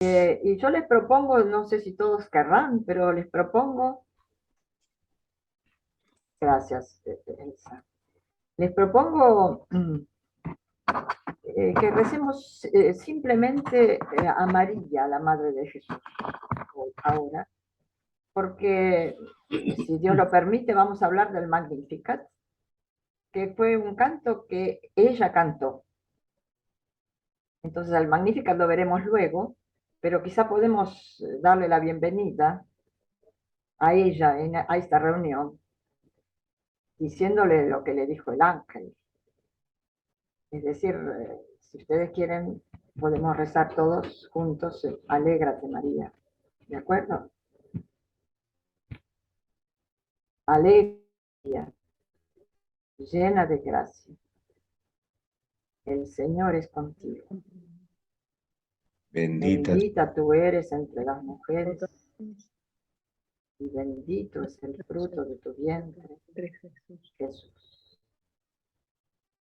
Y yo les propongo, no sé si todos querrán, pero les propongo, gracias, Elsa, les propongo que recemos simplemente a María, la Madre de Jesús, ahora, porque si Dios lo permite, vamos a hablar del Magnificat, que fue un canto que ella cantó. Entonces al Magnificat lo veremos luego, pero quizá podemos darle la bienvenida a ella a esta reunión, diciéndole lo que le dijo el ángel. Es decir, si ustedes quieren, podemos rezar todos juntos, alégrate María, ¿de acuerdo? Alegría, llena de gracia, el Señor es contigo. Bendita Bendita tú eres entre las mujeres, y bendito es el fruto de tu vientre, Jesús.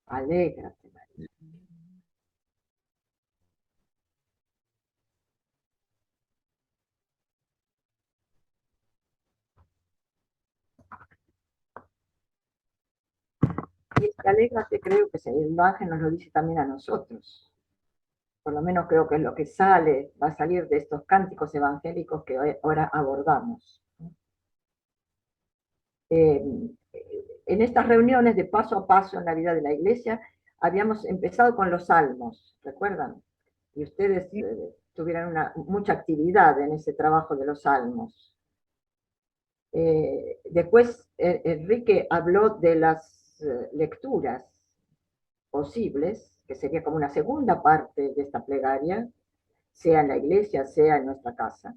Alégrate María. Y este alégrate creo que el ángel nos lo dice también a nosotros. Por lo menos creo que es lo que va a salir de estos cánticos evangélicos que ahora abordamos. En estas reuniones de paso a paso en la vida de la iglesia, habíamos empezado con los salmos, ¿recuerdan? Y ustedes tuvieron mucha actividad en ese trabajo de los salmos. Después Enrique habló de las lecturas posibles, que sería como una segunda parte de esta plegaria, sea en la iglesia, sea en nuestra casa.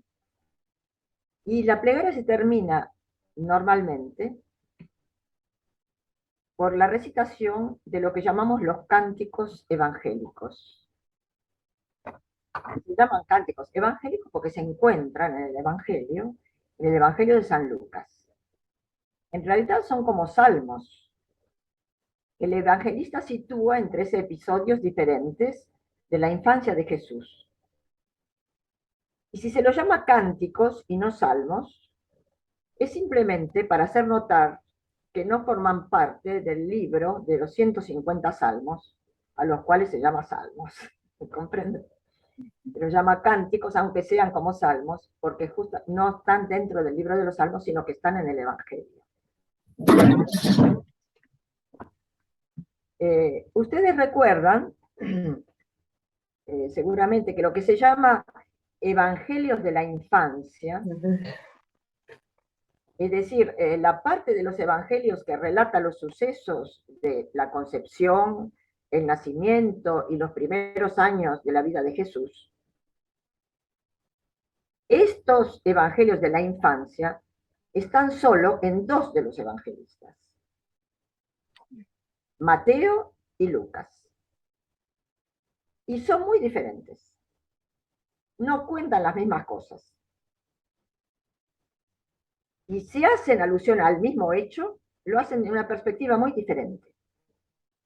Y la plegaria se termina normalmente por la recitación de lo que llamamos los cánticos evangélicos. Se llaman cánticos evangélicos porque se encuentran en el Evangelio de San Lucas. En realidad son como salmos. El evangelista sitúa en 13 episodios diferentes de la infancia de Jesús. Y si se los llama cánticos y no salmos, es simplemente para hacer notar que no forman parte del libro de los 150 salmos, a los cuales se llama salmos. ¿Comprende? Se los llama cánticos, aunque sean como salmos, porque justo no están dentro del libro de los salmos, sino que están en el Evangelio. Ustedes recuerdan, seguramente, que lo que se llama evangelios de la infancia, es decir, la parte de los evangelios que relata los sucesos de la concepción, el nacimiento y los primeros años de la vida de Jesús, estos evangelios de la infancia están solo en dos de los evangelistas, Mateo y Lucas. Y son muy diferentes. No cuentan las mismas cosas. Y si hacen alusión al mismo hecho, lo hacen de una perspectiva muy diferente.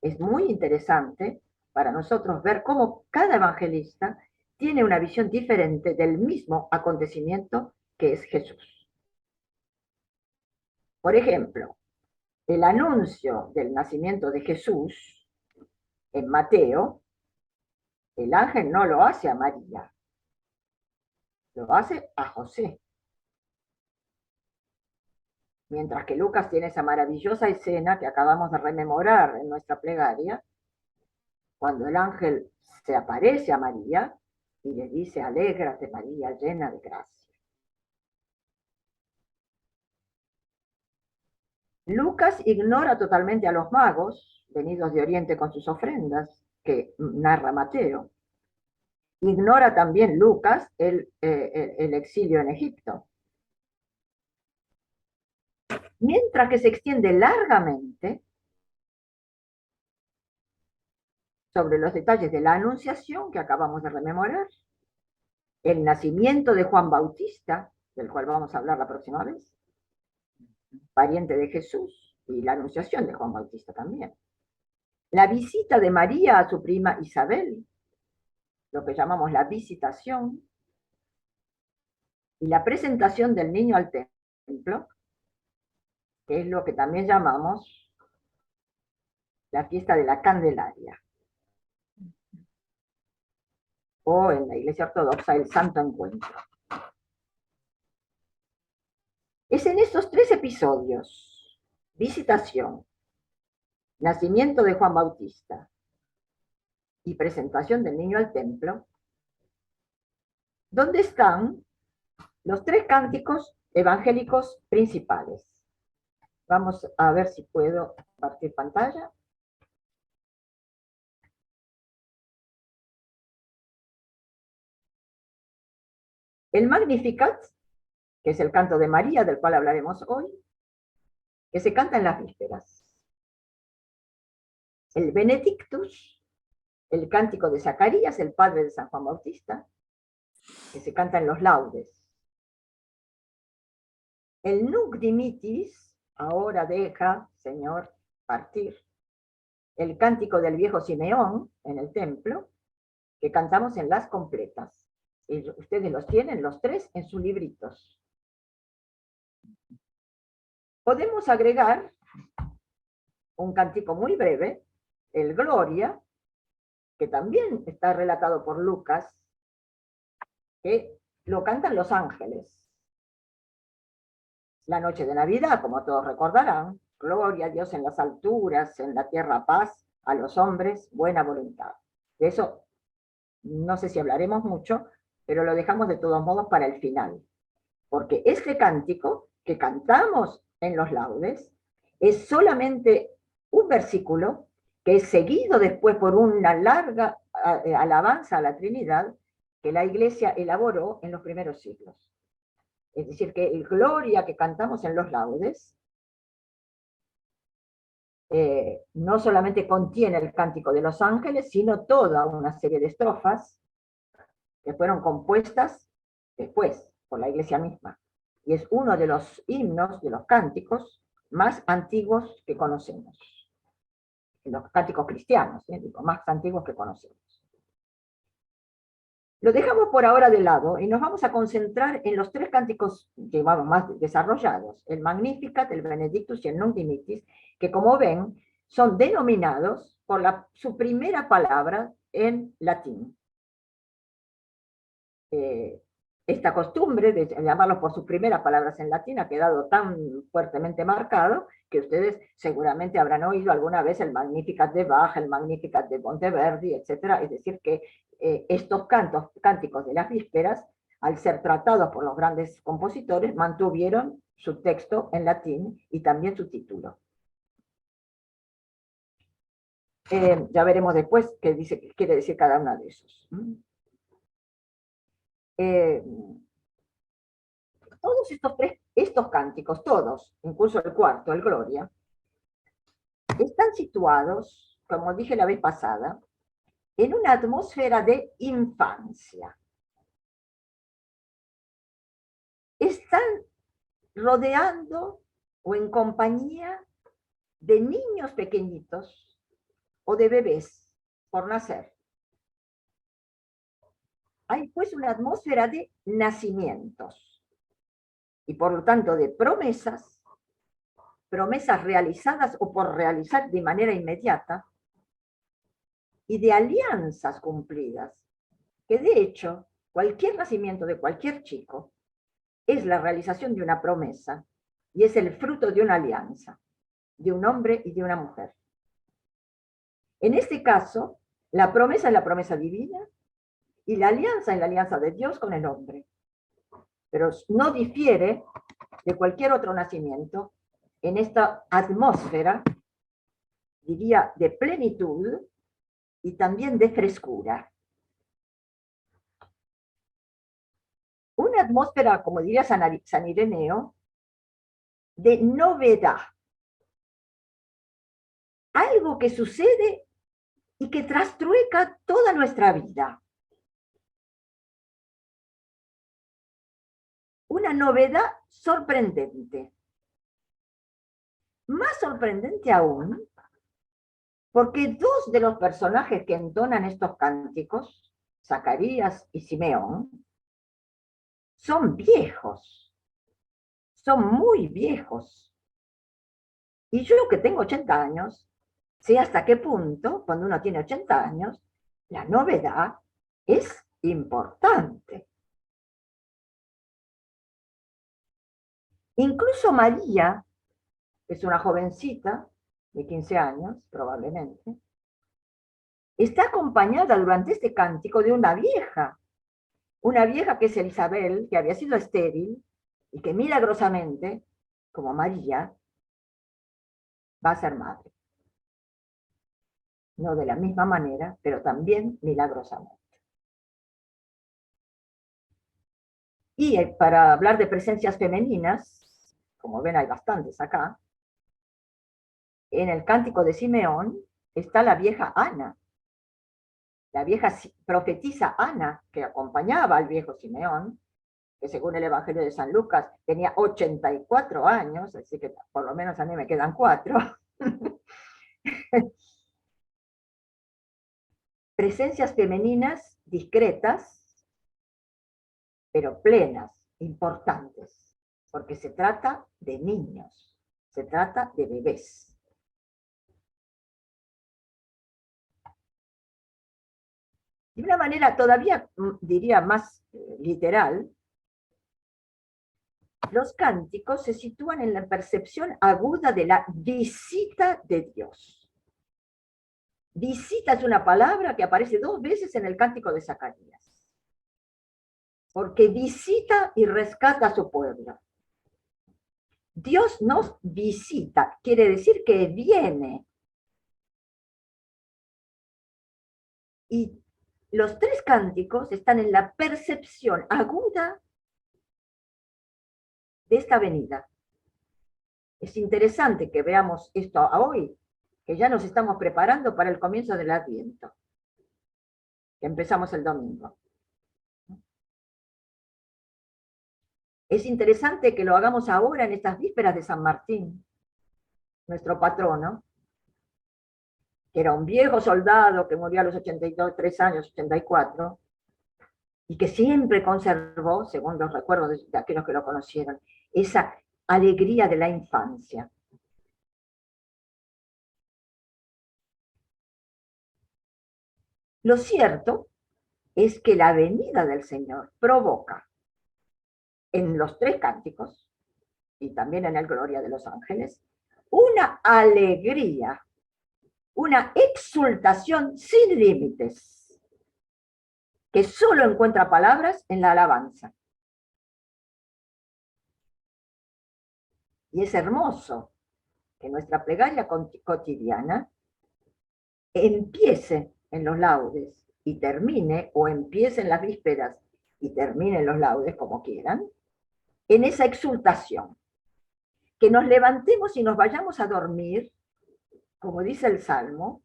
Es muy interesante para nosotros ver cómo cada evangelista tiene una visión diferente del mismo acontecimiento que es Jesús. Por ejemplo, el anuncio del nacimiento de Jesús en Mateo, el ángel no lo hace a María, lo hace a José. Mientras que Lucas tiene esa maravillosa escena que acabamos de rememorar en nuestra plegaria, cuando el ángel se aparece a María y le dice, alégrate María, llena de gracia. Lucas ignora totalmente a los magos, venidos de Oriente con sus ofrendas, que narra Mateo. Ignora también Lucas el exilio en Egipto. Mientras que se extiende largamente sobre los detalles de la anunciación que acabamos de rememorar, el nacimiento de Juan Bautista, del cual vamos a hablar la próxima vez, pariente de Jesús, y la anunciación de Juan Bautista también. La visita de María a su prima Isabel, lo que llamamos la visitación, y la presentación del niño al templo, que es lo que también llamamos la fiesta de la Candelaria, o en la Iglesia Ortodoxa el Santo Encuentro. Es en estos 3 episodios, visitación, nacimiento de Juan Bautista y presentación del niño al templo, donde están los 3 cánticos evangélicos principales. Vamos a ver si puedo compartir pantalla. El Magnificat, que es el canto de María, del cual hablaremos hoy, que se canta en las vísperas. El Benedictus, el cántico de Zacarías, el padre de San Juan Bautista, que se canta en los laudes. El Nunc Dimittis, ahora deja, Señor, partir. El cántico del viejo Simeón en el templo, que cantamos en las completas. Y ustedes los tienen, los 3, en sus libritos. Podemos agregar un cántico muy breve, el Gloria, que también está relatado por Lucas, que lo cantan los ángeles. La noche de Navidad, como todos recordarán, gloria a Dios en las alturas, en la tierra paz, a los hombres buena voluntad. De eso no sé si hablaremos mucho, pero lo dejamos de todos modos para el final. Porque este cántico que cantamos en los laudes es solamente un versículo que es seguido después por una larga alabanza a la Trinidad que la Iglesia elaboró en los primeros siglos. Es decir, que el Gloria que cantamos en los laudes no solamente contiene el cántico de los ángeles, sino toda una serie de estrofas que fueron compuestas después por la Iglesia misma. Y es uno de los himnos, de los cánticos más antiguos que conocemos. Los cánticos cristianos, digo, más antiguos que conocemos. Lo dejamos por ahora de lado y nos vamos a concentrar en los 3 cánticos, digamos, más desarrollados, el Magnificat, el Benedictus y el Nunc Dimittis, que como ven, son denominados por su primera palabra en latín. Esta costumbre de llamarlos por sus primeras palabras en latín ha quedado tan fuertemente marcado que ustedes seguramente habrán oído alguna vez el Magnificat de Bach, el Magnificat de Monteverdi, etc. Es decir, que estos cánticos de las vísperas, al ser tratados por los grandes compositores, mantuvieron su texto en latín y también su título. Ya veremos después qué quiere decir cada uno de esos. Todos estos cánticos, todos, incluso el cuarto, el Gloria, están situados, como dije la vez pasada, en una atmósfera de infancia. Están rodeando o en compañía de niños pequeñitos o de bebés por nacer. Hay pues una atmósfera de nacimientos y por lo tanto de promesas realizadas o por realizar de manera inmediata, y de alianzas cumplidas, que de hecho cualquier nacimiento de cualquier chico es la realización de una promesa y es el fruto de una alianza, de un hombre y de una mujer. En este caso, la promesa es la promesa divina y la alianza es la alianza de Dios con el hombre. Pero no difiere de cualquier otro nacimiento en esta atmósfera, diría, de plenitud y también de frescura. Una atmósfera, como diría San Ireneo, de novedad. Algo que sucede y que trastrueca toda nuestra vida. Una novedad sorprendente. Más sorprendente aún, porque 2 de los personajes que entonan estos cánticos, Zacarías y Simeón, son viejos, son muy viejos. Y yo que tengo 80 años, sé hasta qué punto, cuando uno tiene 80 años, la novedad es importante. Incluso María, que es una jovencita de 15 años, probablemente, está acompañada durante este cántico de una vieja que es Isabel, que había sido estéril y que milagrosamente, como María, va a ser madre. No de la misma manera, pero también milagrosamente. Y para hablar de presencias femeninas, como ven hay bastantes acá, en el cántico de Simeón está la vieja Ana, la vieja profetisa Ana, que acompañaba al viejo Simeón, que según el Evangelio de San Lucas tenía 84 años, así que por lo menos a mí me quedan 4. Presencias femeninas discretas, pero plenas, importantes, porque se trata de niños, se trata de bebés. De una manera todavía, diría, más literal, los cánticos se sitúan en la percepción aguda de la visita de Dios. Visita es una palabra que aparece 2 veces en el cántico de Zacarías. Porque visita y rescata a su pueblo. Dios nos visita, quiere decir que viene. Y los 3 cánticos están en la percepción aguda de esta venida. Es interesante que veamos esto hoy, que ya nos estamos preparando para el comienzo del Adviento, que empezamos el domingo. Es interesante que lo hagamos ahora en estas vísperas de San Martín, nuestro patrono, que era un viejo soldado que murió a los 83 años, 84, y que siempre conservó, según los recuerdos de aquellos que lo conocieron, esa alegría de la infancia. Lo cierto es que la venida del Señor provoca en los 3 cánticos, y también en el Gloria de los Ángeles, una alegría, una exultación sin límites, que solo encuentra palabras en la alabanza. Y es hermoso que nuestra plegaria cotidiana empiece en los laudes y termine, o empiece en las vísperas y termine en los laudes, como quieran, en esa exultación. Que nos levantemos y nos vayamos a dormir, como dice el Salmo,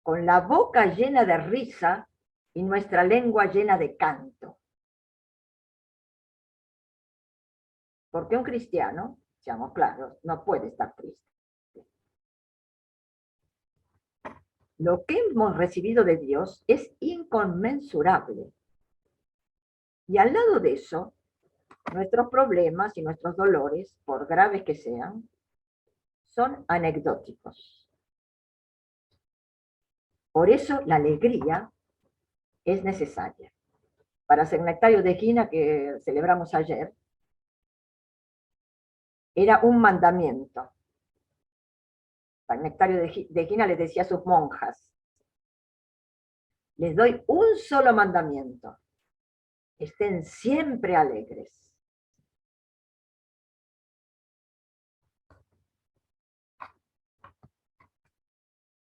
con la boca llena de risa y nuestra lengua llena de canto. Porque un cristiano, seamos claros, no puede estar triste. Lo que hemos recibido de Dios es inconmensurable. Y al lado de eso, nuestros problemas y nuestros dolores, por graves que sean, son anecdóticos. Por eso la alegría es necesaria. Para San Nectario de Quina, que celebramos ayer, era un mandamiento. San Nectario de Quina les decía a sus monjas: les doy un solo mandamiento, estén siempre alegres.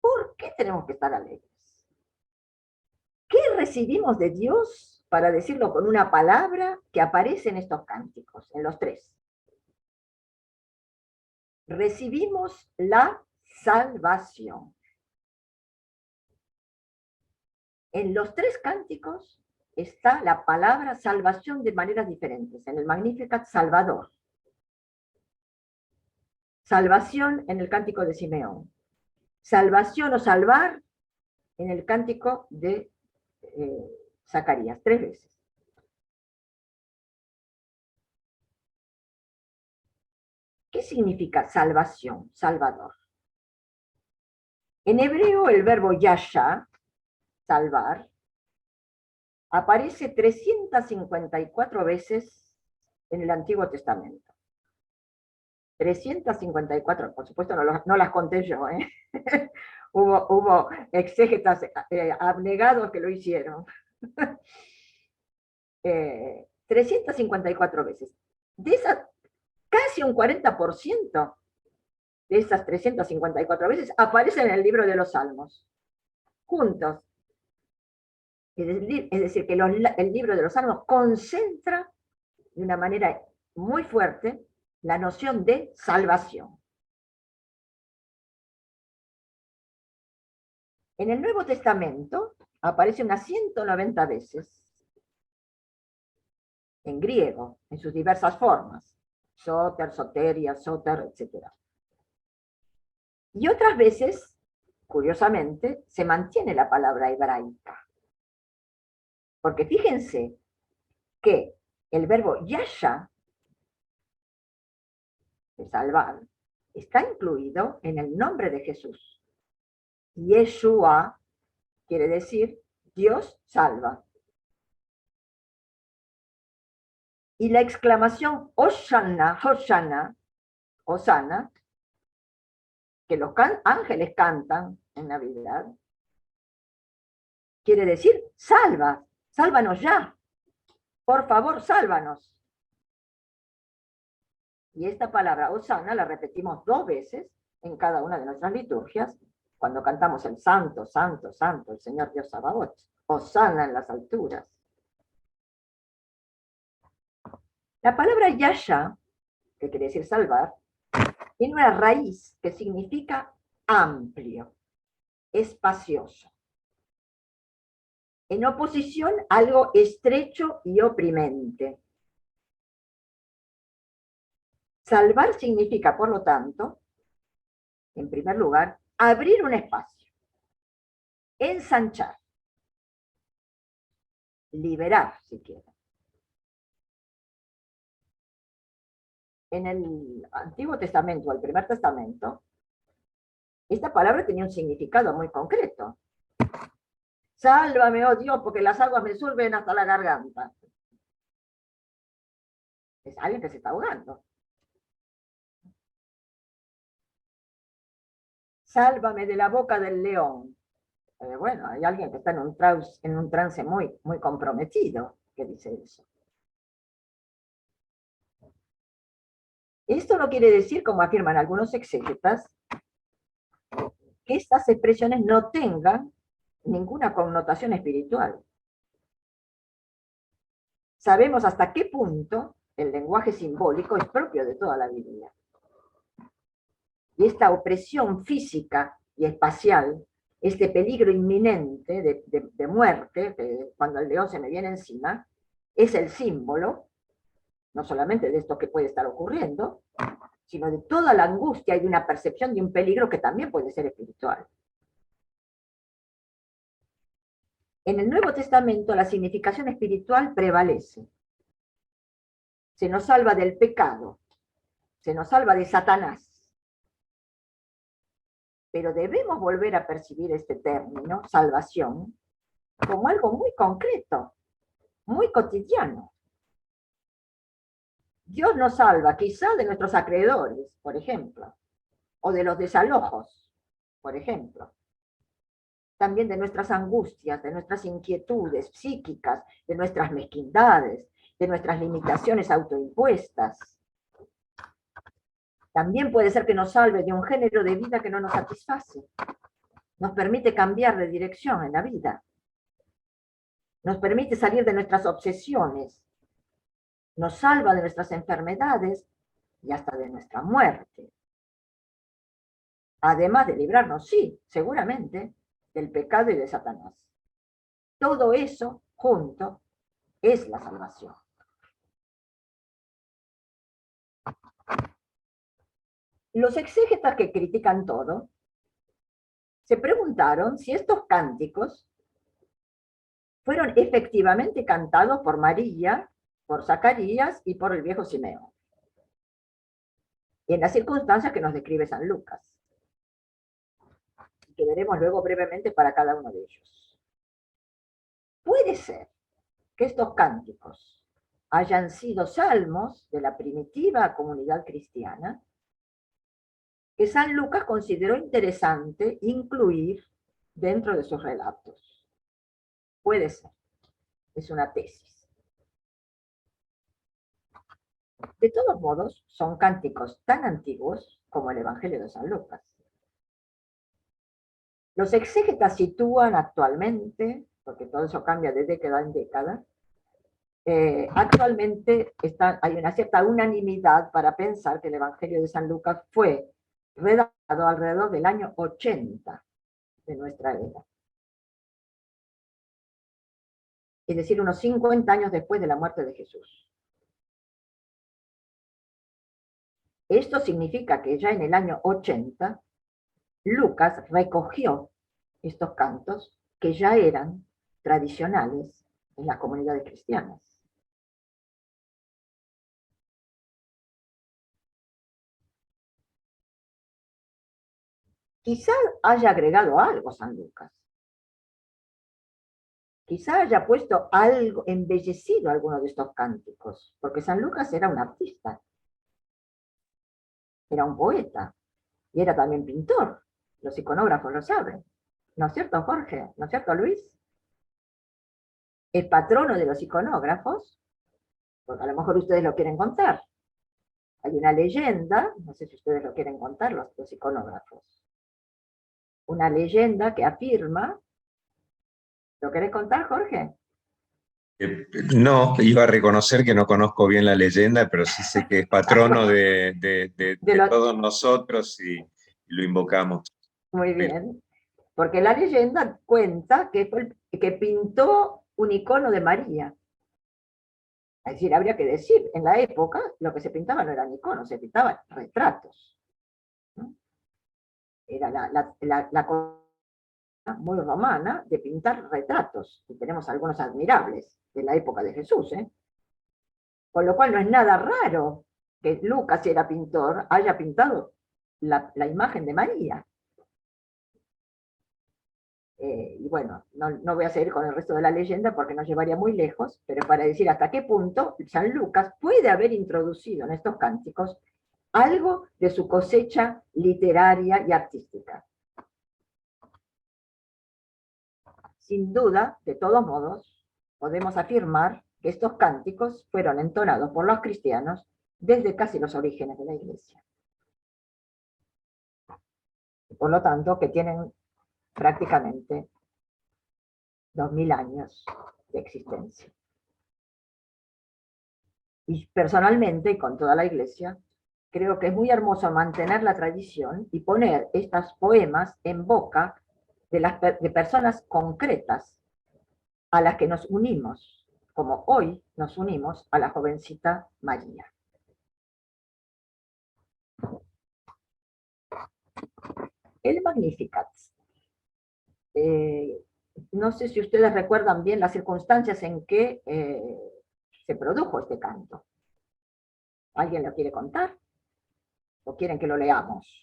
¿Por qué tenemos que estar alegres? ¿Qué recibimos de Dios, para decirlo con una palabra, que aparece en estos cánticos, en los 3? Recibimos la salvación. En los 3 cánticos está la palabra salvación de maneras diferentes. En el Magnificat, Salvador. Salvación en el cántico de Simeón. Salvación o salvar en el cántico de Zacarías, 3 veces. ¿Qué significa salvación, salvador? En hebreo el verbo yasha, salvar, aparece 354 veces en el Antiguo Testamento. 354, por supuesto no las conté yo, ¿eh? hubo exégetas abnegados que lo hicieron. 354 veces. De esas, casi un 40% de esas 354 veces aparecen en el libro de los Salmos, juntos. Es decir, que el libro de los Salmos concentra de una manera muy fuerte la noción de salvación. En el Nuevo Testamento aparece unas 190 veces, en griego, en sus diversas formas, soter, soteria, soter, etc. Y otras veces, curiosamente, se mantiene la palabra hebraica. Porque fíjense que el verbo yasha, de salvar, está incluido en el nombre de Jesús. Yeshua quiere decir Dios salva. Y la exclamación Hosanna, Hosanna, Hosanna, que los ángeles cantan en Navidad, quiere decir salva, sálvanos ya, por favor, sálvanos. Y esta palabra Hosanna la repetimos 2 veces en cada una de nuestras liturgias, cuando cantamos el Santo, Santo, Santo, el Señor Dios Sabaoth, Hosanna en las alturas. La palabra Yasha, que quiere decir salvar, tiene una raíz que significa amplio, espacioso. En oposición a algo estrecho y oprimente. Salvar significa, por lo tanto, en primer lugar, abrir un espacio, ensanchar, liberar, si quieren. En el Antiguo Testamento, el Primer Testamento, esta palabra tenía un significado muy concreto. Sálvame, oh Dios, porque las aguas me suben hasta la garganta. Es alguien que se está ahogando. Sálvame de la boca del león. Bueno, hay alguien que está en un trance muy, muy comprometido que dice eso. Esto no quiere decir, como afirman algunos exégetas, que estas expresiones no tengan ninguna connotación espiritual. Sabemos hasta qué punto el lenguaje simbólico es propio de toda la Biblia. Y esta opresión física y espacial, este peligro inminente de muerte, cuando el león se me viene encima, es el símbolo, no solamente de esto que puede estar ocurriendo, sino de toda la angustia y de una percepción de un peligro que también puede ser espiritual. En el Nuevo Testamento la significación espiritual prevalece. Se nos salva del pecado, se nos salva de Satanás. Pero debemos volver a percibir este término, salvación, como algo muy concreto, muy cotidiano. Dios nos salva quizá de nuestros acreedores, por ejemplo, o de los desalojos, por ejemplo. También de nuestras angustias, de nuestras inquietudes psíquicas, de nuestras mezquindades, de nuestras limitaciones autoimpuestas. También puede ser que nos salve de un género de vida que no nos satisface. Nos permite cambiar de dirección en la vida. Nos permite salir de nuestras obsesiones. Nos salva de nuestras enfermedades y hasta de nuestra muerte. Además de librarnos, sí, seguramente, del pecado y de Satanás. Todo eso junto es la salvación. Los exégetas que critican todo se preguntaron si estos cánticos fueron efectivamente cantados por María, por Zacarías y por el viejo Simeón. y en las circunstancias que nos describe San Lucas, que veremos luego brevemente para cada uno de ellos. Puede ser que estos cánticos hayan sido salmos de la primitiva comunidad cristiana que San Lucas consideró interesante incluir dentro de sus relatos. Puede ser, es una tesis. De todos modos, son cánticos tan antiguos como el Evangelio de San Lucas. Los exégetas sitúan actualmente, porque todo eso cambia de década en década, actualmente hay una cierta unanimidad para pensar que el Evangelio de San Lucas fue redactado alrededor del año 80 de nuestra era. Es decir, unos 50 años después de la muerte de Jesús. Esto significa que ya en el año 80, Lucas recogió estos cantos que ya eran tradicionales en las comunidades cristianas. Quizá haya agregado algo San Lucas. Quizá haya puesto algo, embellecido alguno de estos cánticos, porque San Lucas era un artista, era un poeta, y era también pintor. Los iconógrafos lo saben. ¿No es cierto, Jorge? ¿No es cierto, Luis? El patrono de los iconógrafos, porque a lo mejor ustedes lo quieren contar. Hay una leyenda, no sé si ustedes lo quieren contar, los iconógrafos. Una leyenda que afirma. ¿Lo querés contar, Jorge? No, iba a reconocer que no conozco bien la leyenda, pero sí sé que es patrono de todos nosotros y lo invocamos. Muy bien, porque la leyenda cuenta que pintó un icono de María. Es decir, habría que decir, en la época lo que se pintaba no eran iconos, se pintaban retratos, ¿no? Era la cosa muy romana de pintar retratos, y tenemos algunos admirables de la época de Jesús, ¿eh? Con lo cual no es nada raro que Lucas, si era pintor, haya pintado la imagen de María. Y bueno, no voy a seguir con el resto de la leyenda porque nos llevaría muy lejos, pero para decir hasta qué punto San Lucas puede haber introducido en estos cánticos algo de su cosecha literaria y artística. Sin duda, de todos modos, podemos afirmar que estos cánticos fueron entonados por los cristianos desde casi los orígenes de la Iglesia. Por lo tanto, que tienen prácticamente 2000 años de existencia. Y personalmente, con toda la Iglesia, creo que es muy hermoso mantener la tradición y poner estos poemas en boca de personas concretas a las que nos unimos, como hoy nos unimos a la jovencita María. El Magnificat. No sé si ustedes recuerdan bien las circunstancias en que se produjo este canto. ¿Alguien lo quiere contar? ¿O quieren que lo leamos?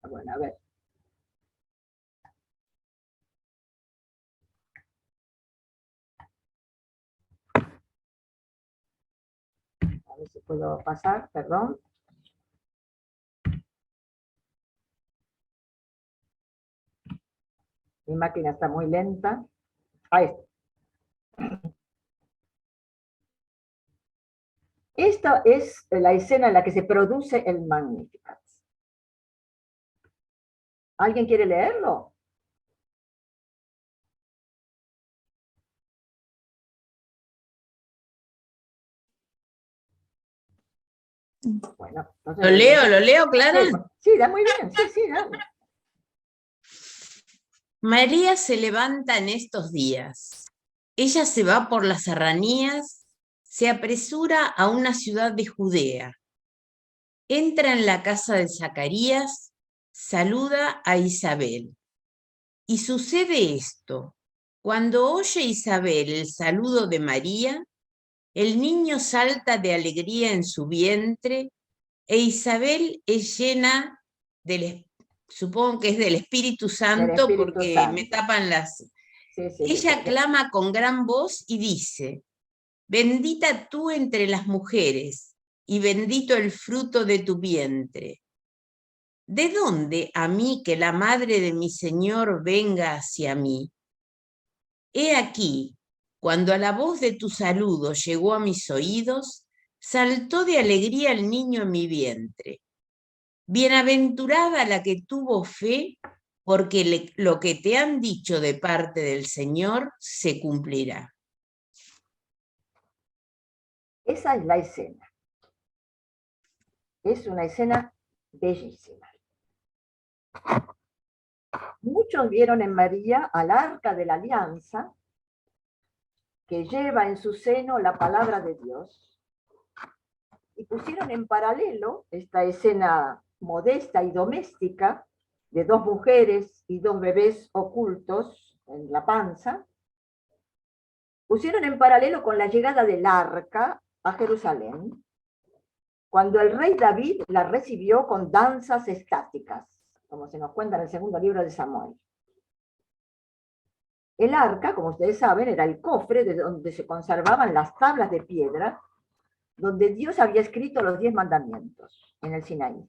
Bueno, a ver. A ver si puedo pasar, perdón. Mi máquina está muy lenta. Ahí está. Esta es la escena en la que se produce el Magnificat. ¿Alguien quiere leerlo? Bueno, entonces ¿Lo leo, Clara? Sí, da muy bien, sí, dale. María se levanta en estos días. Ella se va por las serranías, se apresura a una ciudad de Judea. Entra en la casa de Zacarías, saluda a Isabel. Y sucede esto. Cuando oye Isabel el saludo de María, el niño salta de alegría en su vientre e Isabel es llena supongo que es del Espíritu Santo Espíritu porque Santo. me tapan las... Sí, sí, Ella sí. clama con gran voz y dice, bendita tú entre las mujeres y bendito el fruto de tu vientre. ¿De dónde a mí que la madre de mi Señor venga hacia mí? He aquí, cuando a la voz de tu saludo llegó a mis oídos, saltó de alegría el niño en mi vientre. Bienaventurada la que tuvo fe, porque lo que te han dicho de parte del Señor se cumplirá. Esa es la escena. Es una escena bellísima. Muchos vieron en María al arca de la alianza, que lleva en su seno la palabra de Dios, y pusieron en paralelo esta escena modesta y doméstica de dos mujeres y dos bebés ocultos en la panza, pusieron en paralelo con la llegada del arca a Jerusalén, cuando el rey David la recibió con danzas estáticas, como se nos cuenta en el segundo libro de Samuel. El arca, como ustedes saben, era el cofre de donde se conservaban las tablas de piedra donde Dios había escrito los 10 mandamientos en el Sinaí.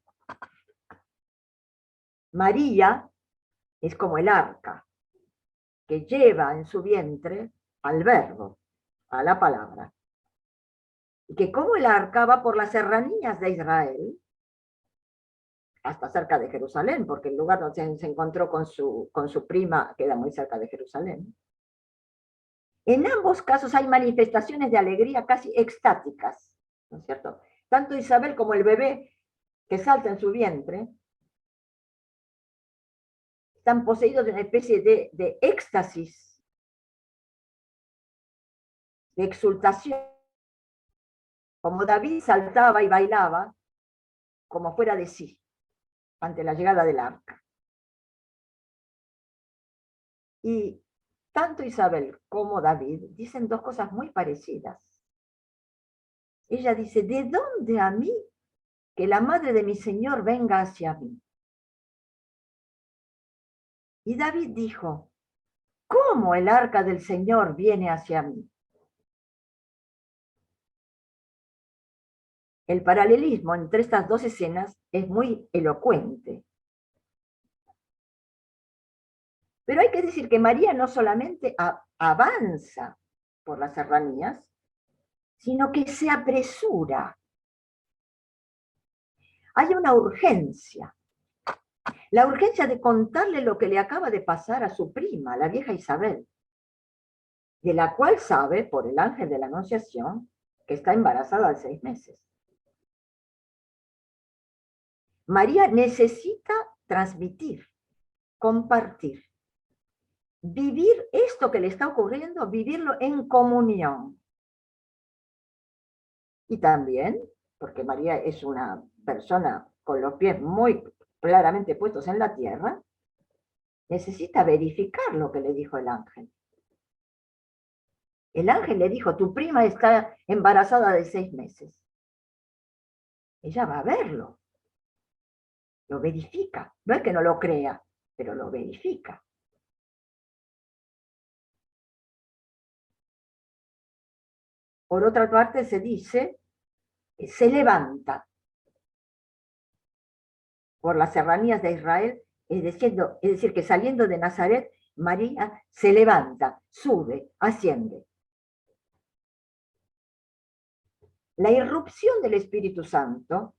María es como el arca que lleva en su vientre al verbo, a la palabra. Y que como el arca va por las serranías de Israel, hasta cerca de Jerusalén, porque el lugar donde se encontró con su prima queda muy cerca de Jerusalén. En ambos casos hay manifestaciones de alegría casi extáticas, ¿no es cierto? Tanto Isabel como el bebé que salta en su vientre están poseídos de una especie de éxtasis, de exultación, como David saltaba y bailaba como fuera de sí ante la llegada del arca. Y tanto Isabel como David dicen dos cosas muy parecidas. Ella dice, ¿de dónde a mí que la madre de mi Señor venga hacia mí? Y David dijo, ¿cómo el arca del Señor viene hacia mí? El paralelismo entre estas dos escenas es muy elocuente. Pero hay que decir que María no solamente avanza por las serranías, sino que se apresura. Hay una urgencia. La urgencia de contarle lo que le acaba de pasar a su prima, la vieja Isabel, de la cual sabe, por el ángel de la Anunciación, que está embarazada de 6 meses. María necesita transmitir, compartir, vivir esto que le está ocurriendo, vivirlo en comunión. Y también, porque María es una persona con los pies muy claramente puestos en la tierra, necesita verificar lo que le dijo el ángel. El ángel le dijo, tu prima está embarazada de 6 meses. Ella va a verlo. Lo verifica. No es que no lo crea, pero lo verifica. Por otra parte se dice que se levanta por las serranías de Israel, es decir, que saliendo de Nazaret, María se levanta, sube, asciende. La irrupción del Espíritu Santo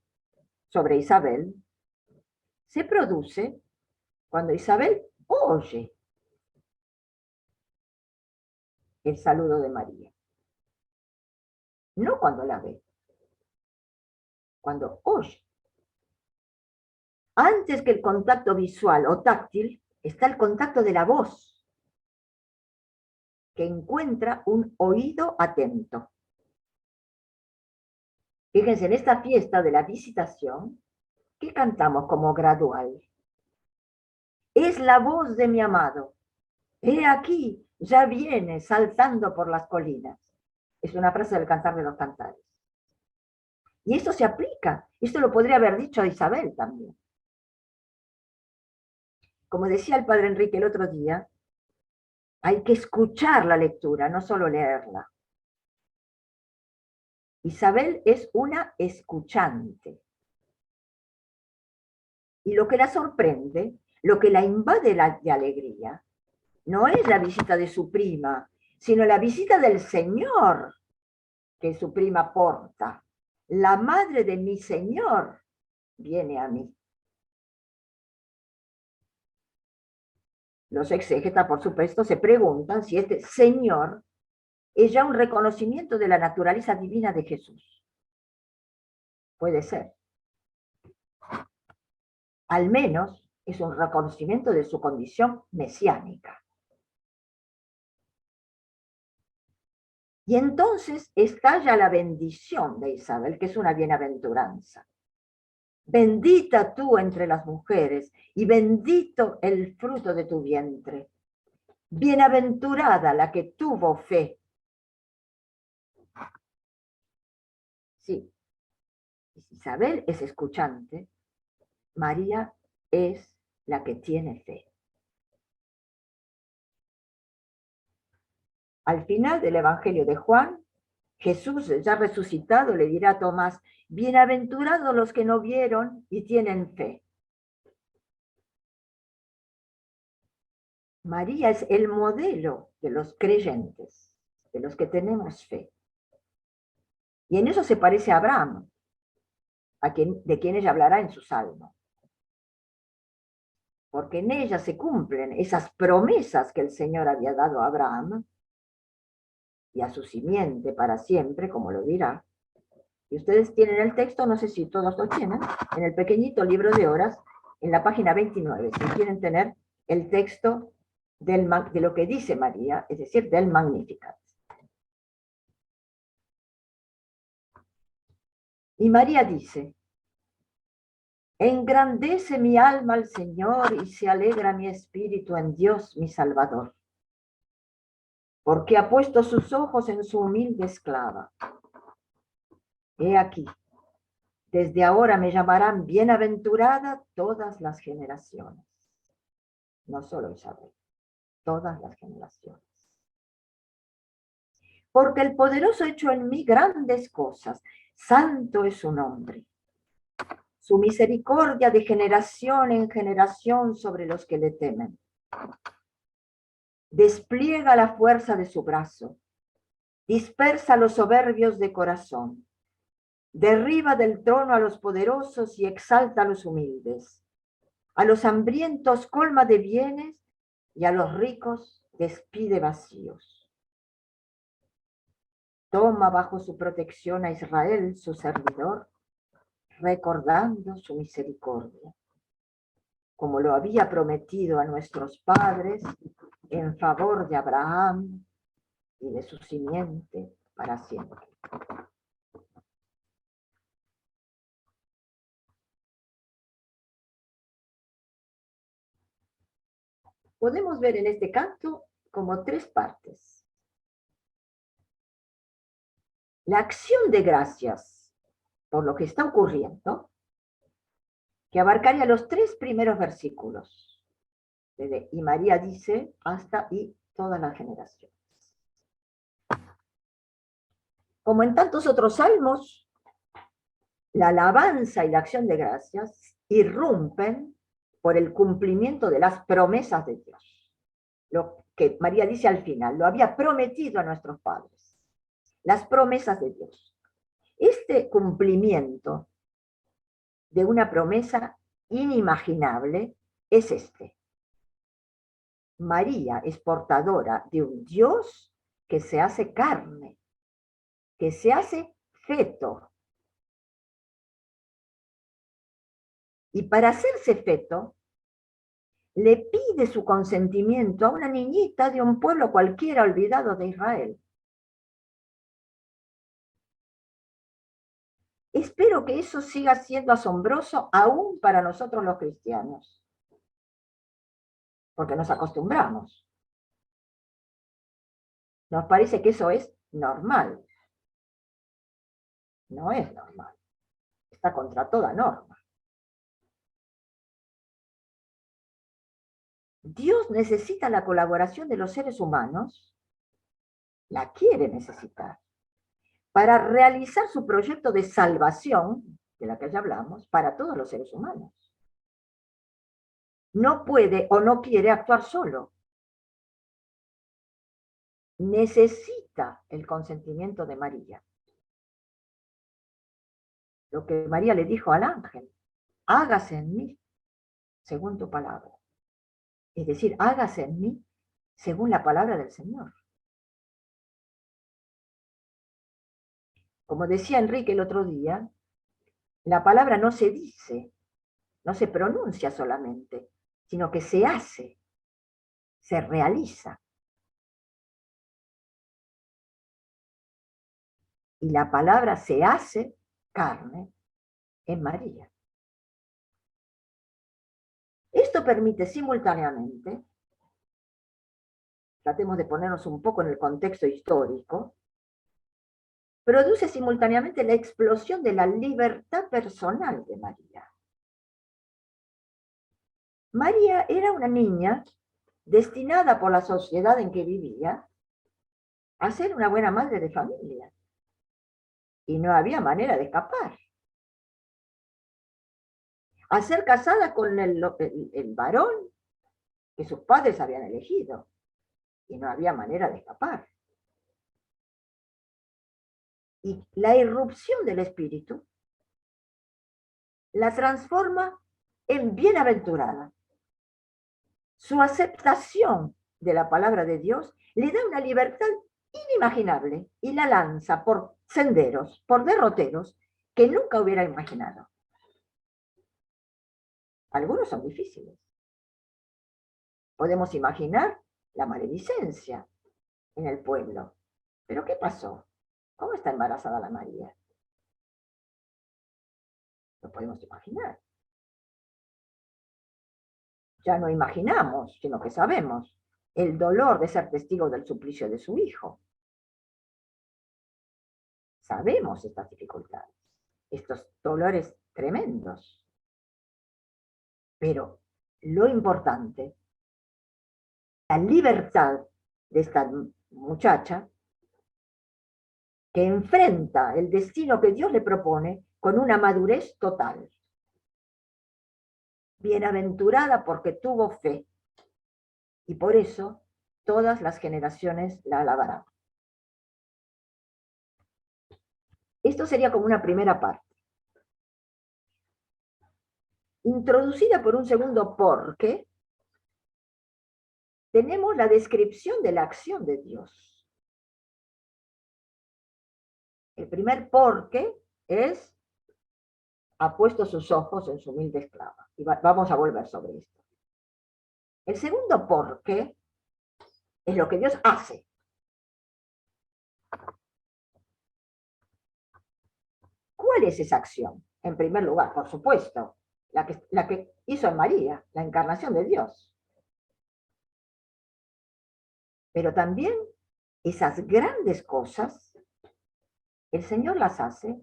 sobre Isabel se produce cuando Isabel oye el saludo de María. No cuando la ve, cuando oye. Antes que el contacto visual o táctil, está el contacto de la voz, que encuentra un oído atento. Fíjense, en esta fiesta de la visitación, ¿qué cantamos como gradual? Es la voz de mi amado. He aquí, ya viene saltando por las colinas. Es una frase del Cantar de los Cantares. Y esto se aplica. Esto lo podría haber dicho a Isabel también. Como decía el padre Enrique el otro día, hay que escuchar la lectura, no solo leerla. Isabel es una escuchante. Y lo que la sorprende, lo que la invade de alegría, no es la visita de su prima, sino la visita del Señor que su prima porta. La madre de mi Señor viene a mí. Los exégetas, por supuesto, se preguntan si este Señor es ya un reconocimiento de la naturaleza divina de Jesús. Puede ser. Al menos es un reconocimiento de su condición mesiánica. Y entonces estalla la bendición de Isabel, que es una bienaventuranza. Bendita tú entre las mujeres y bendito el fruto de tu vientre. Bienaventurada la que tuvo fe. Sí, Isabel es escuchante, María es la que tiene fe. Al final del Evangelio de Juan, Jesús, ya resucitado, le dirá a Tomás, bienaventurados los que no vieron y tienen fe. María es el modelo de los creyentes, de los que tenemos fe. Y en eso se parece a Abraham, de quien ella hablará en su salmo. Porque en ella se cumplen esas promesas que el Señor había dado a Abraham y a su simiente para siempre, como lo dirá. Y ustedes tienen el texto, no sé si todos lo tienen, en el pequeñito libro de horas, en la página 29, si quieren tener el texto de lo que dice María, es decir, del Magnificat. Y María dice, engrandece mi alma al Señor y se alegra mi espíritu en Dios mi Salvador, porque ha puesto sus ojos en su humilde esclava. He aquí, desde ahora me llamarán bienaventurada todas las generaciones. No solo Isabel, todas las generaciones. Porque el poderoso ha hecho en mí grandes cosas, santo es su nombre. Su misericordia de generación en generación sobre los que le temen. Despliega la fuerza de su brazo, dispersa a los soberbios de corazón, derriba del trono a los poderosos y exalta a los humildes. A los hambrientos colma de bienes y a los ricos despide vacíos. Toma bajo su protección a Israel, su servidor, recordando su misericordia, como lo había prometido a nuestros padres en favor de Abraham y de su simiente para siempre. Podemos ver en este canto como tres partes. La acción de gracias por lo que está ocurriendo, que abarcaría los tres primeros versículos, desde y María dice hasta y todas las generaciones. Como en tantos otros salmos, la alabanza y la acción de gracias irrumpen por el cumplimiento de las promesas de Dios. Lo que María dice al final, lo había prometido a nuestros padres. Las promesas de Dios. Este cumplimiento de una promesa inimaginable es este. María es portadora de un Dios que se hace carne, que se hace feto. Y para hacerse feto, le pide su consentimiento a una niñita de un pueblo cualquiera olvidado de Israel. Espero que eso siga siendo asombroso aún para nosotros los cristianos, porque nos acostumbramos. Nos parece que eso es normal. No es normal. Está contra toda norma. Dios necesita la colaboración de los seres humanos, la quiere necesitar, para realizar su proyecto de salvación, de la que ya hablamos, para todos los seres humanos. No puede o no quiere actuar solo. Necesita el consentimiento de María. Lo que María le dijo al ángel: hágase en mí según tu palabra. Es decir, hágase en mí según la palabra del Señor. Como decía Enrique el otro día, la palabra no se dice, no se pronuncia solamente, sino que se hace, se realiza. Y la palabra se hace carne en María. Esto permite simultáneamente, tratemos de ponernos un poco en el contexto histórico, produce simultáneamente la explosión de la libertad personal de María. María era una niña destinada por la sociedad en que vivía a ser una buena madre de familia. Y no había manera de escapar. A ser casada con el varón que sus padres habían elegido. Y no había manera de escapar. Y la irrupción del espíritu la transforma en bienaventurada. Su aceptación de la palabra de Dios le da una libertad inimaginable y la lanza por senderos, por derroteros que nunca hubiera imaginado. Algunos son difíciles. Podemos imaginar la maledicencia en el pueblo. ¿Pero qué pasó? ¿Cómo está embarazada la María? Lo podemos imaginar. Ya no imaginamos, sino que sabemos el dolor de ser testigo del suplicio de su hijo. Sabemos estas dificultades, estos dolores tremendos. Pero lo importante, la libertad de esta muchacha que enfrenta el destino que Dios le propone con una madurez total. Bienaventurada porque tuvo fe, y por eso todas las generaciones la alabarán. Esto sería como una primera parte. Introducida por un segundo porque, tenemos la descripción de la acción de Dios. El primer porque es: ha puesto sus ojos en su humilde esclava. Y vamos a volver sobre esto. El segundo porque es lo que Dios hace. ¿Cuál es esa acción? En primer lugar, por supuesto, la que hizo en María, la encarnación de Dios. Pero también esas grandes cosas, el Señor las hace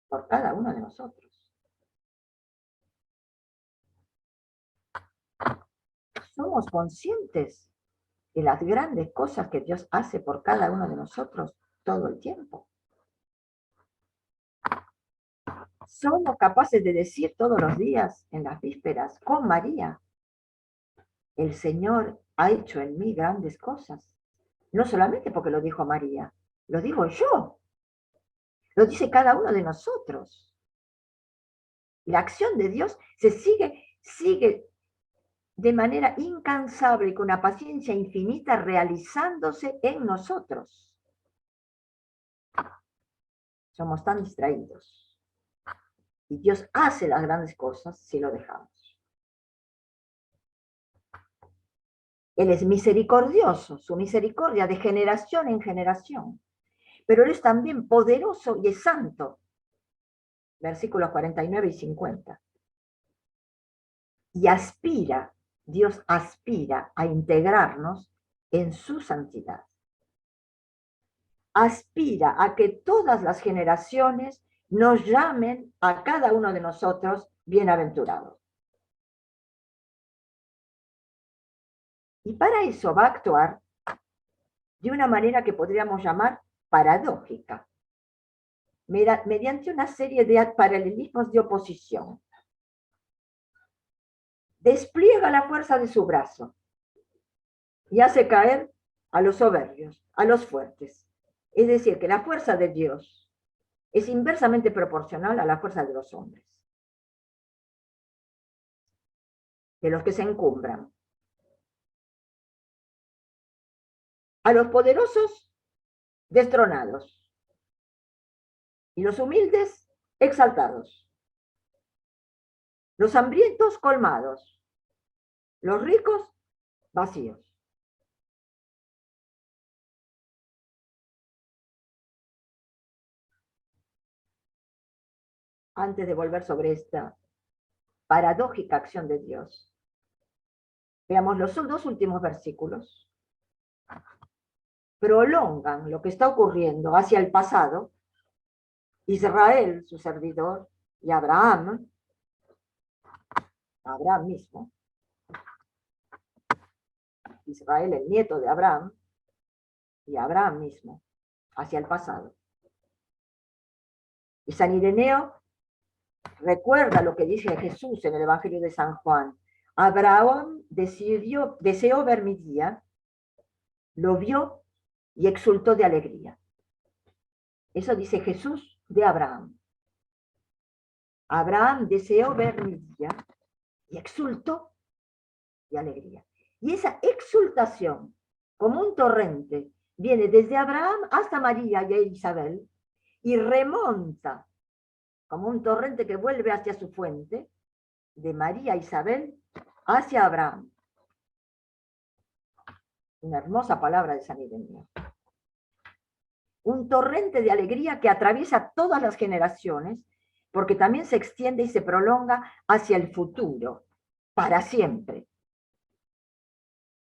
por cada uno de nosotros. ¿Somos conscientes de las grandes cosas que Dios hace por cada uno de nosotros todo el tiempo? ¿Somos capaces de decir todos los días en las vísperas con María: el Señor ha hecho en mí grandes cosas? No solamente porque lo dijo María, lo digo yo. Lo dice cada uno de nosotros. La acción de Dios se sigue de manera incansable y con una paciencia infinita realizándose en nosotros. Somos tan distraídos. Y Dios hace las grandes cosas si lo dejamos. Él es misericordioso, su misericordia de generación en generación. Pero Él es también poderoso y es santo. Versículos 49 y 50. Y Dios aspira a integrarnos en su santidad. aspira a que todas las generaciones nos llamen a cada uno de nosotros bienaventurados. Y para eso va a actuar de una manera que podríamos llamar paradójica, mediante una serie de paralelismos de oposición. Despliega la fuerza de su brazo y hace caer a los soberbios, a los fuertes. Es decir, que la fuerza de Dios es inversamente proporcional a la fuerza de los hombres, de los que se encumbran. A los poderosos, destronados, y los humildes, exaltados. Los hambrientos, colmados. Los ricos, vacíos. Antes de volver sobre esta paradójica acción de Dios, veamos los dos últimos versículos. Prolongan lo que está ocurriendo hacia el pasado. Israel, su servidor, y Abraham mismo, Israel, el nieto de Abraham, y Abraham mismo, hacia el pasado. Y San Ireneo recuerda lo que dice Jesús en el Evangelio de San Juan. Abraham deseó ver mi día, lo vio y exultó de alegría. Eso dice Jesús de Abraham. Abraham deseó ver mi día y exultó de alegría. Y esa exultación, como un torrente, viene desde Abraham hasta María y Isabel y remonta, como un torrente que vuelve hacia su fuente, de María e Isabel hacia Abraham. Una hermosa palabra de San Ireneo. Un torrente de alegría que atraviesa todas las generaciones, porque también se extiende y se prolonga hacia el futuro, para siempre,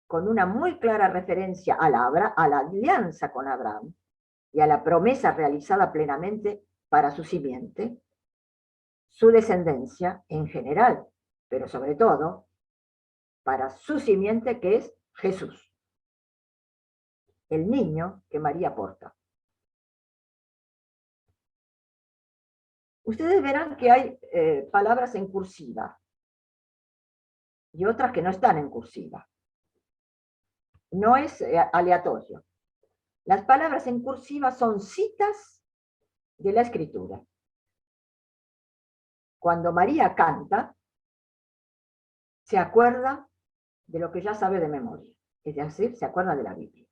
con una muy clara referencia a la alianza con Abraham y a la promesa realizada plenamente para su simiente, su descendencia en general, pero sobre todo para su simiente, que es Jesús, el niño que María porta. Ustedes verán que hay palabras en cursiva y otras que no están en cursiva. No es aleatorio. Las palabras en cursiva son citas de la Escritura. Cuando María canta, se acuerda de lo que ya sabe de memoria, es decir, se acuerda de la Biblia.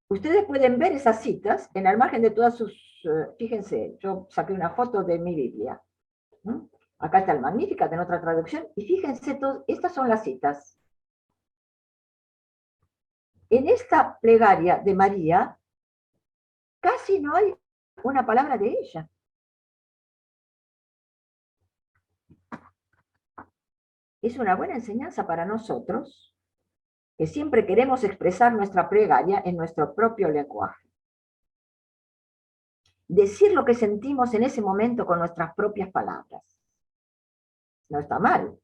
Ustedes pueden ver esas citas en el margen de todas sus... fíjense, yo saqué una foto de mi Biblia. Acá está el Magnificat en otra traducción, y fíjense, estas son las citas. En esta plegaria de María, casi no hay una palabra de ella. Es una buena enseñanza para nosotros, que siempre queremos expresar nuestra plegaria en nuestro propio lenguaje. Decir lo que sentimos en ese momento con nuestras propias palabras. No está mal.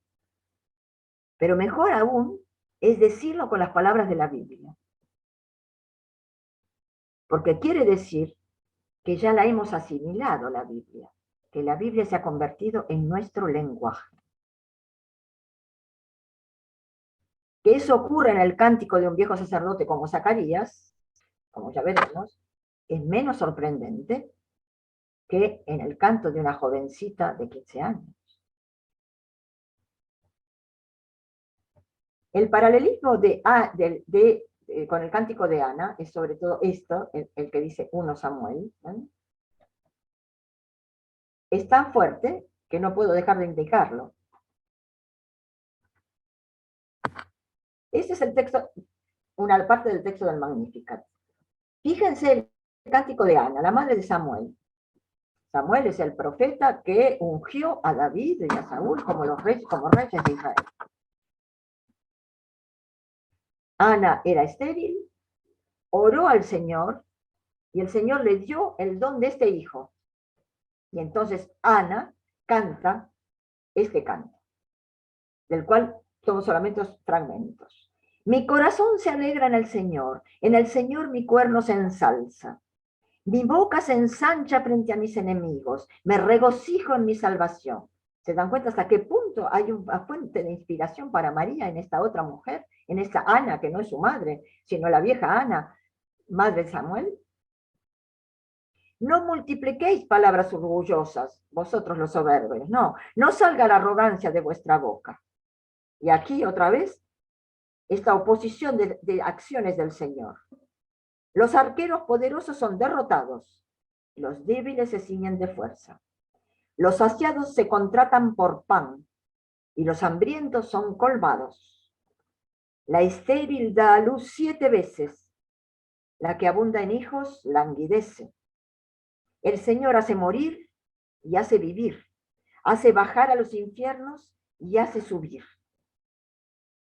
Pero mejor aún es decirlo con las palabras de la Biblia. Porque quiere decir que ya la hemos asimilado, la Biblia. Que la Biblia se ha convertido en nuestro lenguaje. Que eso ocurre en el cántico de un viejo sacerdote como Zacarías, como ya veremos, es menos sorprendente que en el canto de una jovencita de 15 años. El paralelismo con el cántico de Ana es sobre todo esto, el que dice 1 Samuel, ¿eh? Es tan fuerte que no puedo dejar de indicarlo. Este es el texto, una parte del texto del Magnificat. Fíjense el cántico de Ana, la madre de Samuel. Samuel es el profeta que ungió a David y a Saúl como reyes de Israel. Ana era estéril oró al Señor y el Señor le dio el don de este hijo. Y entonces Ana canta este canto, del cual tomo solamente fragmentos. Mi corazón se alegra en el Señor mi cuerno se ensalza. Mi boca se ensancha frente a mis enemigos, me regocijo en mi salvación. ¿Se dan cuenta hasta qué punto hay una fuente de inspiración para María en esta otra mujer, en esta Ana, que no es su madre, sino la vieja Ana, madre de Samuel? No multipliquéis palabras orgullosas, vosotros los soberbios, no salga la arrogancia de vuestra boca. Y aquí otra vez, esta oposición de acciones del Señor. Los arqueros poderosos son derrotados, los débiles se ciñen de fuerza. Los saciados se contratan por pan, y los hambrientos son colmados. La estéril da a luz 7 veces, la que abunda en hijos languidece. El Señor hace morir y hace vivir, hace bajar a los infiernos y hace subir.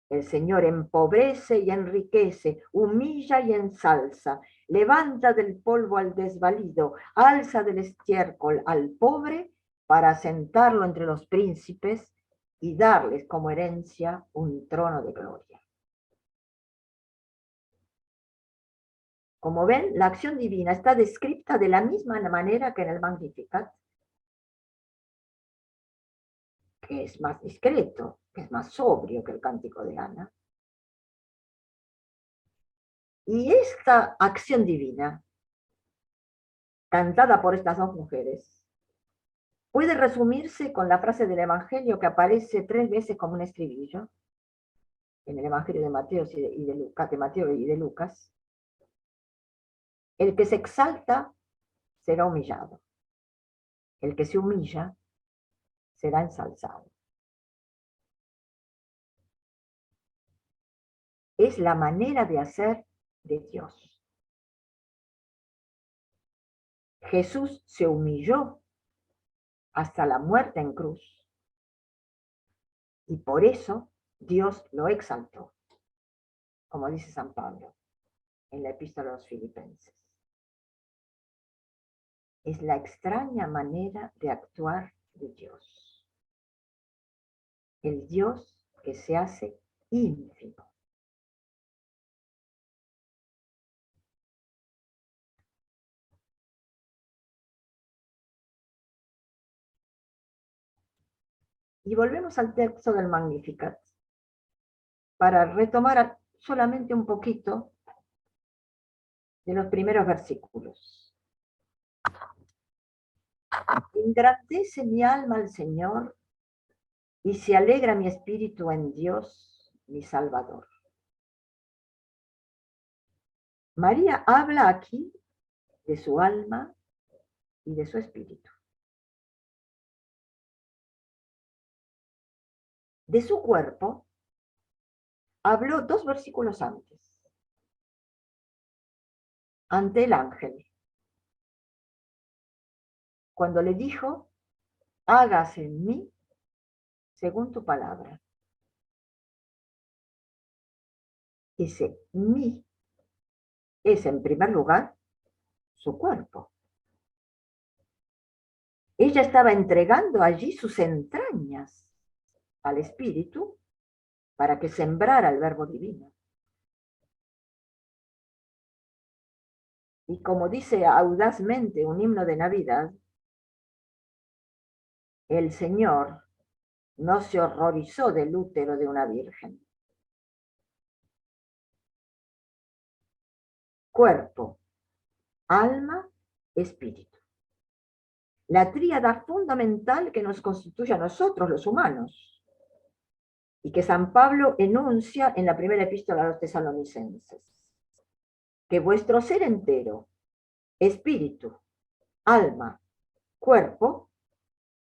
El Señor empobrece y enriquece, humilla y ensalza, levanta del polvo al desvalido, alza del estiércol al pobre para sentarlo entre los príncipes y darles como herencia un trono de gloria. Como ven, la acción divina está descrita de la misma manera que en el Magnificat, que es más discreto, que es más sobrio que el Cántico de Ana. Y esta acción divina, cantada por estas dos mujeres, puede resumirse con la frase del Evangelio que aparece 3 veces como un estribillo, en el Evangelio de Mateo y de Lucas, de Mateo y de Lucas. El que se exalta será humillado. El que se humilla será ensalzado. Es la manera de hacer de Dios. Jesús se humilló hasta la muerte en cruz y por eso Dios lo exaltó, como dice San Pablo en la Epístola a los Filipenses. Es la extraña manera de actuar de Dios. El Dios que se hace ínfimo. Y volvemos al texto del Magnificat para retomar solamente un poquito de los primeros versículos. Engrandece mi alma al Señor y se alegra mi espíritu en Dios, mi Salvador. María habla aquí de su alma y de su espíritu. De su cuerpo habló 2 versículos antes, ante el ángel, cuando le dijo, hágase en mí según tu palabra. Ese mí es, en primer lugar, su cuerpo. Ella estaba entregando allí sus entrañas al Espíritu para que sembrara el Verbo Divino. Y como dice audazmente un himno de Navidad, el Señor no se horrorizó del útero de una virgen. Cuerpo, alma, espíritu. La tríada fundamental que nos constituye a nosotros, los humanos, y que San Pablo enuncia en la primera epístola a los tesalonicenses. Que vuestro ser entero, espíritu, alma, cuerpo,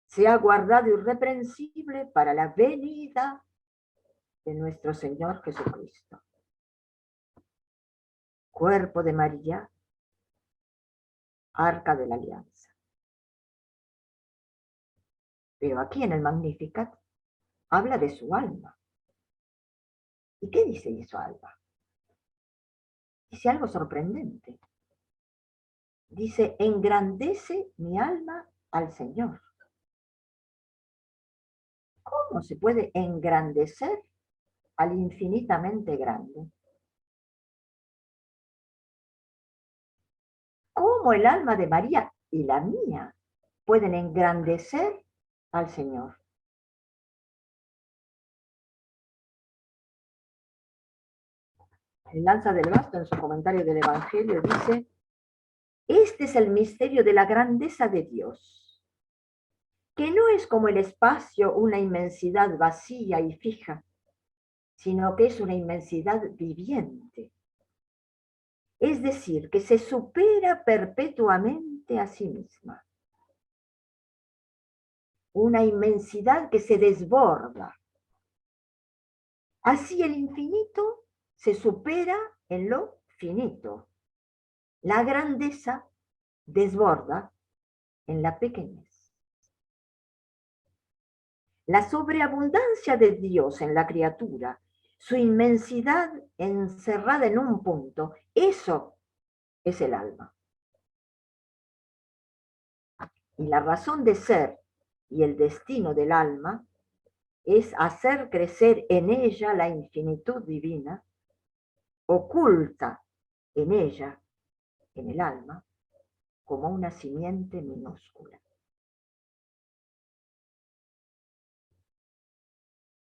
sea guardado irreprensible para la venida de nuestro Señor Jesucristo. Cuerpo de María, arca de la alianza. Pero aquí en el Magnificat habla de su alma. ¿Y qué dice de su alma? dice algo sorprendente. Dice, engrandece mi alma al Señor. ¿Cómo se puede engrandecer al infinitamente grande? ¿Cómo el alma de María y la mía pueden engrandecer al Señor? El Lanza del Basto, en su comentario del Evangelio, dice, este es el misterio de la grandeza de Dios, que no es como el espacio una inmensidad vacía y fija, sino que es una inmensidad viviente. Es decir, que se supera perpetuamente a sí misma. Una inmensidad que se desborda. Así el infinito se supera en lo finito. La grandeza desborda en la pequeñez. La sobreabundancia de Dios en la criatura, su inmensidad encerrada en un punto, eso es el alma. Y la razón de ser y el destino del alma es hacer crecer en ella la infinitud divina, oculta en ella, en el alma, como una simiente minúscula.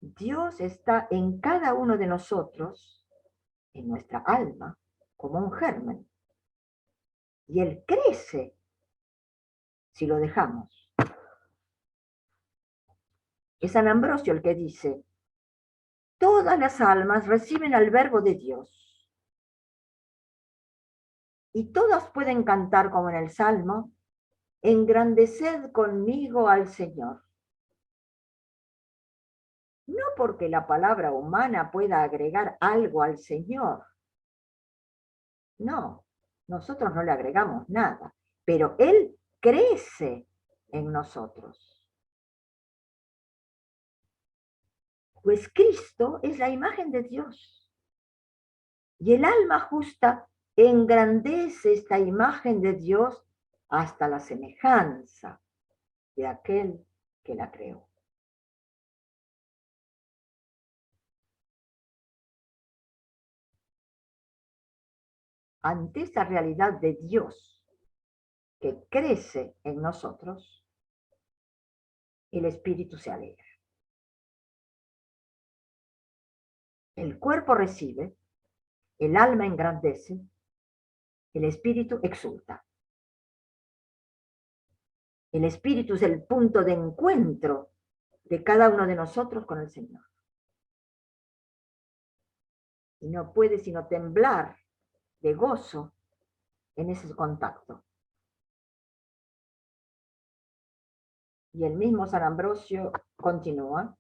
Dios está en cada uno de nosotros, en nuestra alma, como un germen. Y Él crece si lo dejamos. Es San Ambrosio el que dice, todas las almas reciben al Verbo de Dios. Y todas pueden cantar como en el Salmo, engrandeced conmigo al Señor. No porque la palabra humana pueda agregar algo al Señor. No, nosotros no le agregamos nada, pero Él crece en nosotros. Pues Cristo es la imagen de Dios. Y el alma justa engrandece esta imagen de Dios hasta la semejanza de aquel que la creó. Ante esa realidad de Dios que crece en nosotros, el espíritu se alegra. El cuerpo recibe, el alma engrandece, el espíritu exulta. El espíritu es el punto de encuentro de cada uno de nosotros con el Señor. Y no puede sino temblar de gozo en ese contacto. Y el mismo San Ambrosio continúa,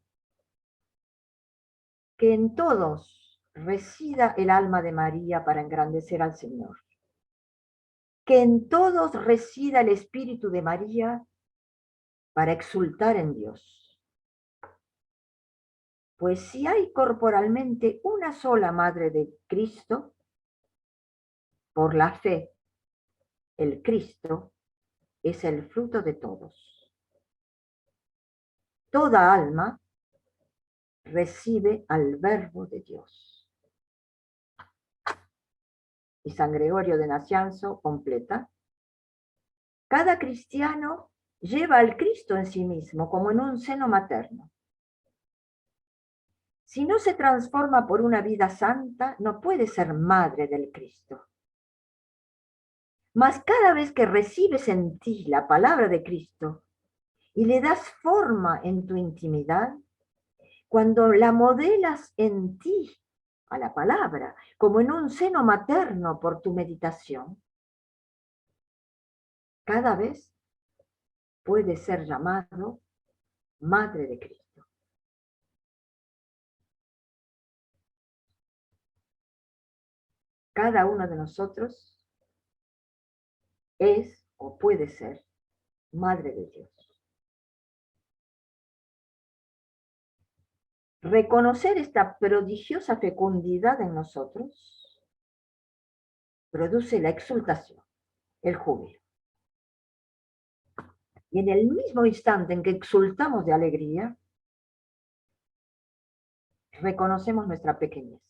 que en todos resida el alma de María para engrandecer al Señor. Que en todos resida el espíritu de María para exultar en Dios. Pues si hay corporalmente una sola madre de Cristo, por la fe, el Cristo es el fruto de todos. Toda alma recibe al Verbo de Dios. Y San Gregorio de Nacianzo completa, cada cristiano lleva al Cristo en sí mismo, como en un seno materno. Si no se transforma por una vida santa, no puede ser madre del Cristo. Mas cada vez que recibes en ti la palabra de Cristo y le das forma en tu intimidad, cuando la modelas en ti a la palabra, como en un seno materno por tu meditación, cada vez puede ser llamado Madre de Cristo. Cada uno de nosotros es o puede ser Madre de Dios. Reconocer esta prodigiosa fecundidad en nosotros produce la exultación, el júbilo. Y en el mismo instante en que exultamos de alegría, reconocemos nuestra pequeñez.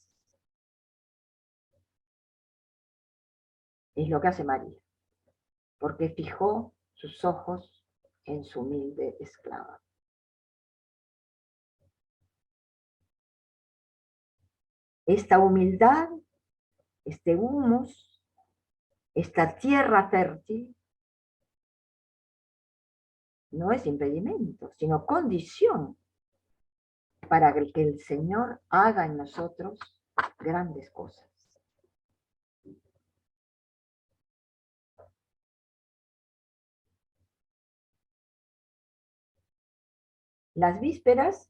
Es lo que hace María, porque fijó sus ojos en su humilde esclava. Esta humildad, este humus, esta tierra fértil, no es impedimento, sino condición para que el Señor haga en nosotros grandes cosas. Las vísperas,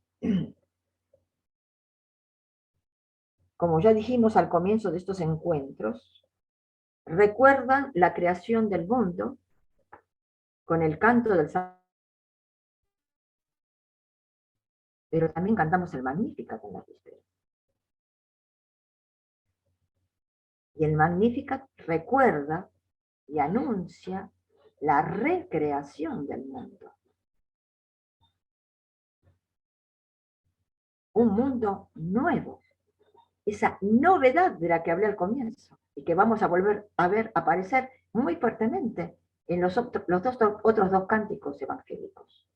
como ya dijimos al comienzo de estos encuentros, recuerdan la creación del mundo con el canto del Salmo, pero también cantamos el Magnificat en las vísperas. Y el Magnificat recuerda y anuncia la recreación del mundo. Un mundo nuevo. Esa novedad de la que hablé al comienzo y que vamos a volver a ver aparecer muy fuertemente en los otros dos cánticos evangélicos.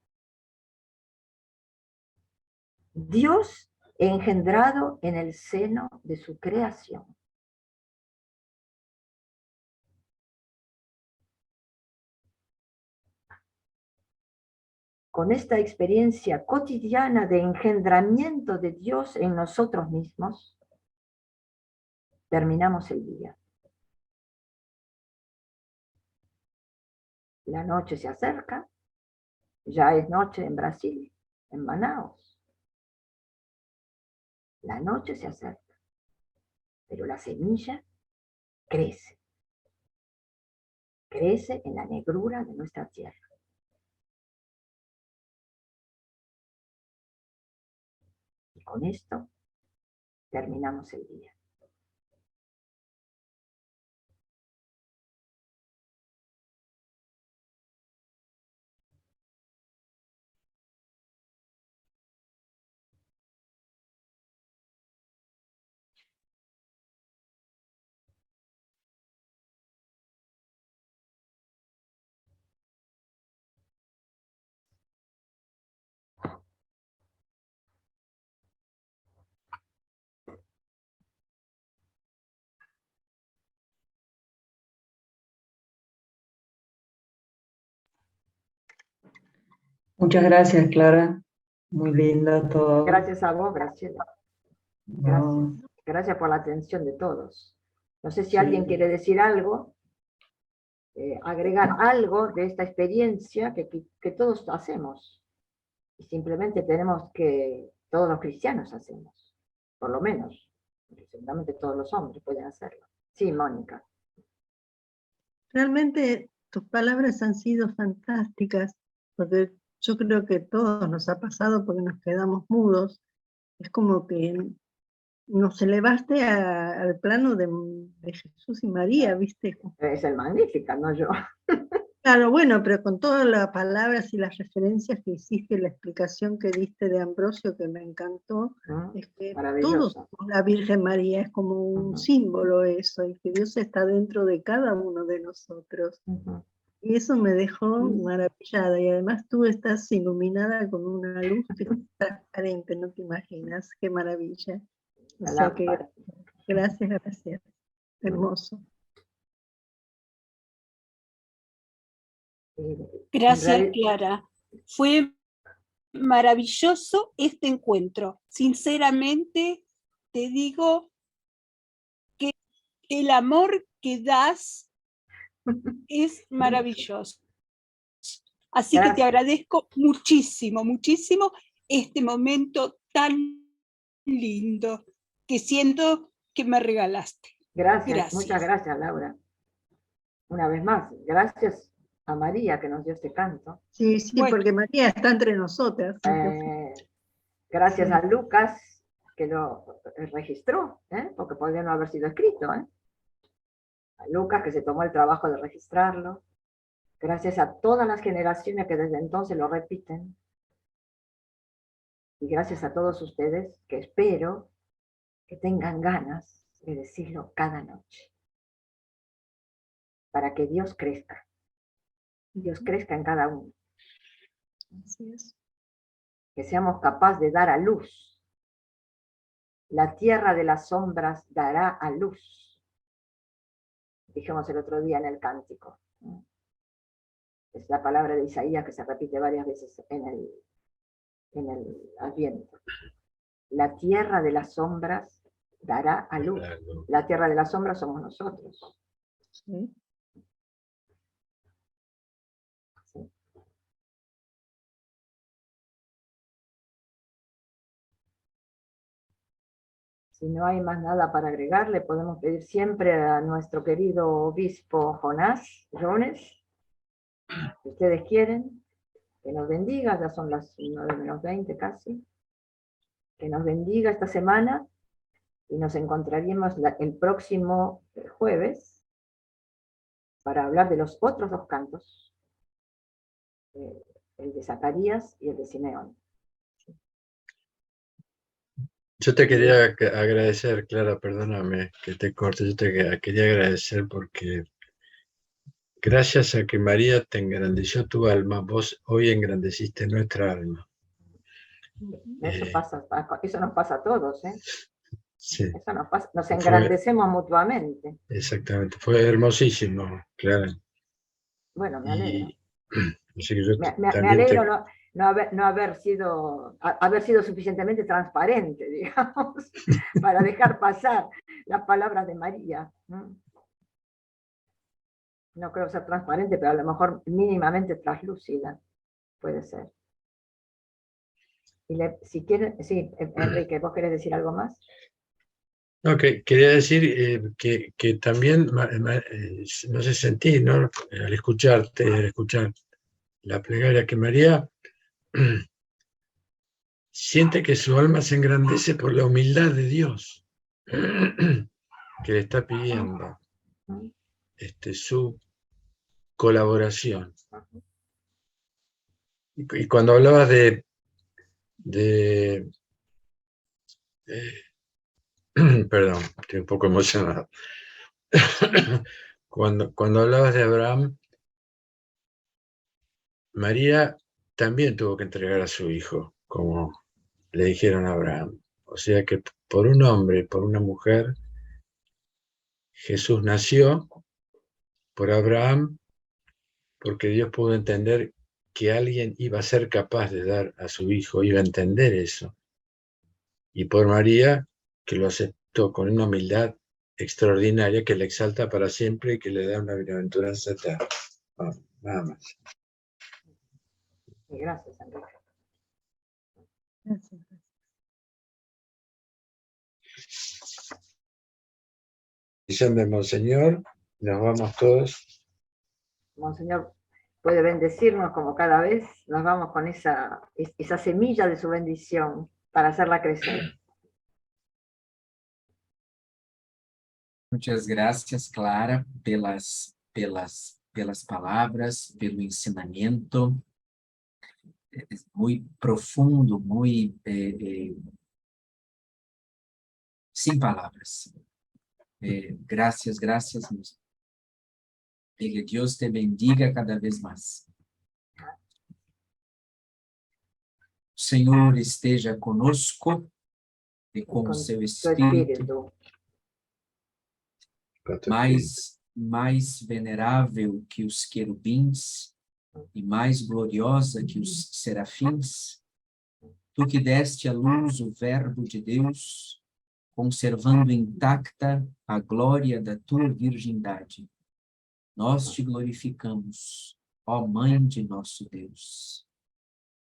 Dios engendrado en el seno de su creación. Con esta experiencia cotidiana de engendramiento de Dios en nosotros mismos, terminamos el día. La noche se acerca, ya es noche en Brasil, en Manaus. La noche se acerca, pero la semilla crece. Crece en la negrura de nuestra tierra. Y con esto terminamos el día. Muchas gracias, Clara. Muy lindo todo. Gracias a vos, Graciela. No, Gracias. Gracias por la atención de todos. No sé si sí. alguien quiere decir algo, agregar algo de esta experiencia que todos hacemos. Y simplemente tenemos que, todos los cristianos hacemos, por lo menos. Porque seguramente todos los hombres pueden hacerlo. Sí, Mónica. Realmente tus palabras han sido fantásticas, porque yo creo que a todos nos ha pasado porque nos quedamos mudos. Es como que nos elevaste al plano de Jesús y María, ¿viste? Es el Magnificat, no yo. Claro, bueno, pero con todas las palabras y las referencias que hiciste, la explicación que diste de Ambrosio, que me encantó, es que todos, la Virgen María es como un símbolo eso, y que Dios está dentro de cada uno de nosotros. Y eso me dejó maravillada, y además tú estás iluminada con una luz que es transparente, no te imaginas, qué maravilla. O sea que gracias, hermoso. Gracias, Clara. Fue maravilloso este encuentro. Sinceramente, te digo que el amor que das es maravilloso. Así que te agradezco muchísimo, muchísimo este momento tan lindo que siento que me regalaste. Gracias. Muchas gracias, Laura. Una vez más, gracias a María que nos dio este canto. Sí, bueno, porque María está entre nosotras. Gracias a Lucas que lo registró, porque podría no haber sido escrito. a Lucas, que se tomó el trabajo de registrarlo, gracias a todas las generaciones que desde entonces lo repiten, y gracias a todos ustedes que espero que tengan ganas de decirlo cada noche, para que Dios crezca en cada uno. Así es. Que seamos capaces de dar a luz. La tierra de las sombras dará a luz. Dijimos el otro día en el cántico. Es la palabra de Isaías que se repite varias veces en el Adviento. La tierra de las sombras dará a luz. La tierra de las sombras somos nosotros. Sí. Sí. Si no hay más nada para agregar, le podemos pedir siempre a nuestro querido obispo Jones, si ustedes quieren, que nos bendiga, ya son las 9:20 casi, que nos bendiga esta semana y nos encontraríamos el próximo jueves para hablar de los otros dos cantos, el de Zacarías y el de Simeón. Yo te quería agradecer, Clara, perdóname que te corte, yo te quería agradecer porque gracias a que María te engrandeció tu alma, vos hoy engrandeciste nuestra alma. Eso nos pasa a todos, ¿eh? Sí. Eso nos pasa, nos engrandecemos mutuamente. Exactamente, fue hermosísimo, Clara. Bueno, me alegro. Así que yo me alegro no haber sido suficientemente transparente, digamos, para dejar pasar las palabras de María. No creo ser transparente, pero a lo mejor mínimamente translúcida, puede ser. Y si quieren, sí, Enrique, ¿vos querés decir algo más? No, quería decir que también, no sé, sentí, ¿no? Al escuchar la plegaria que María siente que su alma se engrandece por la humildad de Dios que le está pidiendo su colaboración. Y cuando hablabas perdón, estoy un poco emocionado. Cuando hablabas de Abraham, María también tuvo que entregar a su hijo, como le dijeron a Abraham. O sea que por un hombre y por una mujer, Jesús nació por Abraham, porque Dios pudo entender que alguien iba a ser capaz de dar a su hijo, iba a entender eso. Y por María, que lo aceptó con una humildad extraordinaria que le exalta para siempre y que le da una bienaventuranza eterna. Bueno, nada más. Gracias, Enrique. Gracias. Bendición de Monseñor, nos vamos todos. Monseñor puede bendecirnos como cada vez nos vamos con esa semilla de su bendición para hacerla crecer. Muchas gracias, Clara, pelas palavras, pelo ensinamento. Es muy profundo, muy sin palabras. Gracias. E que Deus te bendiga cada vez mais. O Senhor esteja conosco e com o seu Espírito. Mais venerável que os querubins e mais gloriosa que os serafins, tu que deste à luz o Verbo de Deus, conservando intacta a glória da tua virgindade. Nós te glorificamos, ó Mãe de nosso Deus.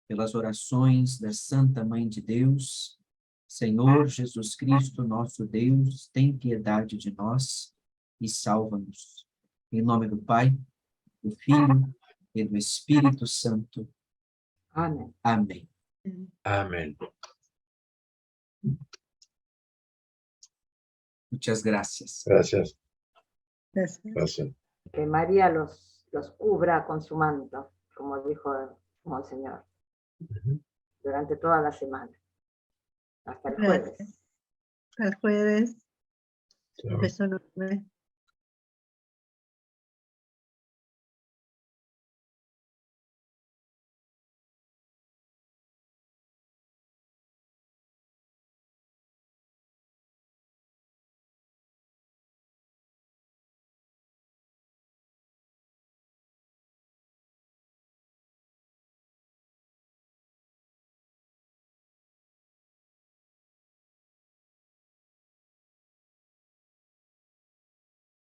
Pelas orações da Santa Mãe de Deus, Senhor Jesus Cristo, nosso Deus, tem piedade de nós e salva-nos. Em nome do Pai, do Filho e do Espírito Santo. Amém. Amém. Amém. Muchas gracias. Gracias. Gracias. Que María los cubra con su manto, como dijo Monseñor, durante toda la semana. Hasta el jueves. Hasta el jueves. Chao. Un beso enorme.